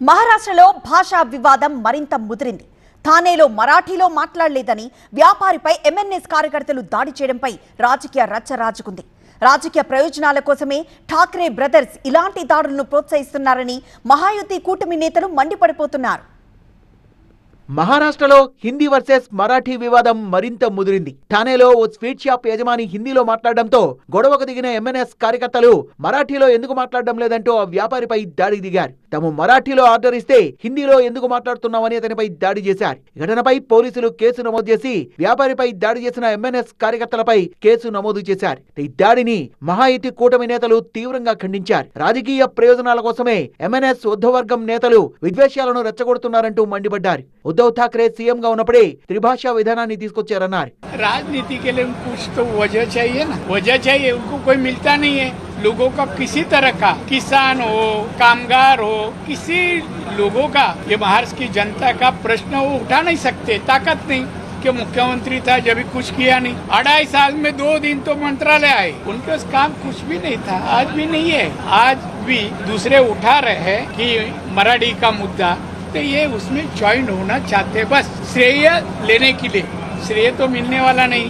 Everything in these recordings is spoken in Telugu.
మహారాష్ట్రలో భాషా వివాదం మరింత ముదిరింది. థానేలో మరాఠీలో మాట్లాడలేదని వ్యాపారిపై ఎంఎన్ఎస్ కార్యకర్తలు దాడి చేయడంపై రాజకీయ రచ్చ రాజుకుంది. రాజకీయ ప్రయోజనాల కోసమే ఠాక్రే బ్రదర్స్ ఇలాంటి దాడులను ప్రోత్సహిస్తున్నారని మహాయుతి కూటమి నేతలు మండిపడిపోతున్నారు. మహారాష్ట్రలో హిందీ వర్సెస్ మరాఠీ వివాదం మరింత ముదిరింది. ఠానేలో ఓ స్వీట్ షాప్ యజమాని హిందీలో మాట్లాడడంతో గొడవకు దిగిన ఎంఎన్ఎస్ కార్యకర్తలు మరాఠీలో ఎందుకు మాట్లాడడం లేదంటూ ఆ వ్యాపారిపై దాడికి దిగారు. తాము మరాఠీలో ఆర్డర్ ఇస్తే హిందీలో ఎందుకు మాట్లాడుతున్నామని అతనిపై దాడి చేశారు. ఘటనపై పోలీసులు కేసు నమోదు చేసి వ్యాపారిపై దాడి చేసిన ఎంఎన్ఎస్ కార్యకర్తలపై కేసు నమోదు చేశారు. ఈ దాడిని మహాయుతి కూటమి నేతలు తీవ్రంగా ఖండించారు. రాజకీయ ప్రయోజనాల కోసమే ఎంఎన్ఎస్ ఉద్ధవర్గం నేతలు విద్వేషాలను రెచ్చగొడుతున్నారంటూ మండిపడ్డారు. उद्धव ठाकरे सीएम గా ఉన్నప్పుడే త్రిభాషా విధానాన్ని తీసుకొచ్చారన్నారు. राजनीति के लिए कुछ तो वजह चाहिए ना, वजह चाहिए. उनको कोई मिलता नहीं है. लोगों का किसी तरह का, किसान हो, कामगार हो, किसी लोगों का, ये महाराष्ट्र की जनता का प्रश्न वो उठा नहीं सकते. ताकत नहीं कि मुख्यमंत्री था जब भी कुछ किया नहीं. 2.5 साल में 2 दिन तो मंत्रालय आए, उनके पास काम कुछ भी नहीं था. आज भी नहीं है. आज भी दूसरे उठा रहे हैं कि मराठी का मुद्दा, तो ये उसमें ज्वाइन होना चाहते. बस श्रेय लेने के लिए. श्रेय तो मिलने वाला नहीं.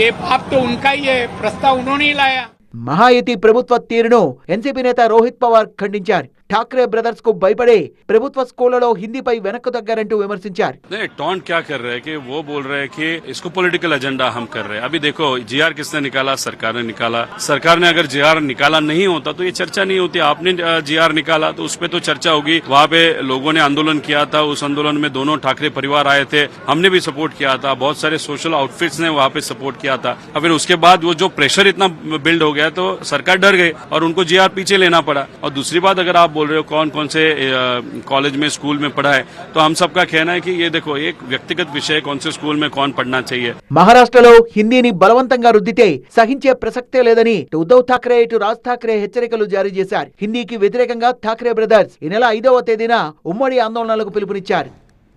ये पाप तो उनका ही है. प्रस्ताव उन्होंने ही लाया. మహాయుతి ప్రభుత్వ తీరును ఎన్సీపీ నేత రోహిత్ పవార్ ఖండించారు. ठाकरे ब्रदर्स को भयपड़े प्रभुत्व स्कूलों हिंदी पै वेनक्कु तग्गारंटू विमर्शिंचाరు. नहीं, टॉन्ट क्या कर रहे हैं कि वो बोल रहे हैं कि इसको पॉलिटिकल एजेंडा हम कर रहे हैं. अभी देखो जीआर किसने निकाला? सरकार ने निकाला. सरकार ने अगर जीआर निकाला नहीं होता तो ये चर्चा नहीं होती. आपने जीआर निकाला तो उस पर तो चर्चा होगी. वहाँ पे लोगों ने आंदोलन किया था. उस आंदोलन में दोनों ठाकरे परिवार आए थे. हमने भी सपोर्ट किया था. बहुत सारे सोशल आउटफिट्स ने वहाँ पे सपोर्ट किया था. फिर उसके बाद वो जो प्रेशर इतना बिल्ड हो गया तो सरकार डर गई और उनको जीआर पीछे लेना पड़ा. और दूसरी बात, अगर आप बोल रहे हो कौन कौन से कॉलेज में स्कूल में पढ़ा है, तो हम सबका कहना है कि ये देखो एक व्यक्तिगत विषय, कौन से स्कूल में कौन पढ़ना चाहिए. మహారాష్ట్రలో హిందీని బలవంతంగా రుద్దితే సహించే ప్రసక్తే లేదని ఉద్ధవ్ ఠాక్రే ఇటు రాజ్ ఠాక్రే హెచ్చరికలు జారీ చేశారు. హిందీకి వ్యతిరేకంగా ఠాక్రే బ్రదర్స్ ఈ నెల 5వ తేదీన ఉమ్మడి ఆందోళనలకు పిలుపునిచ్చారు.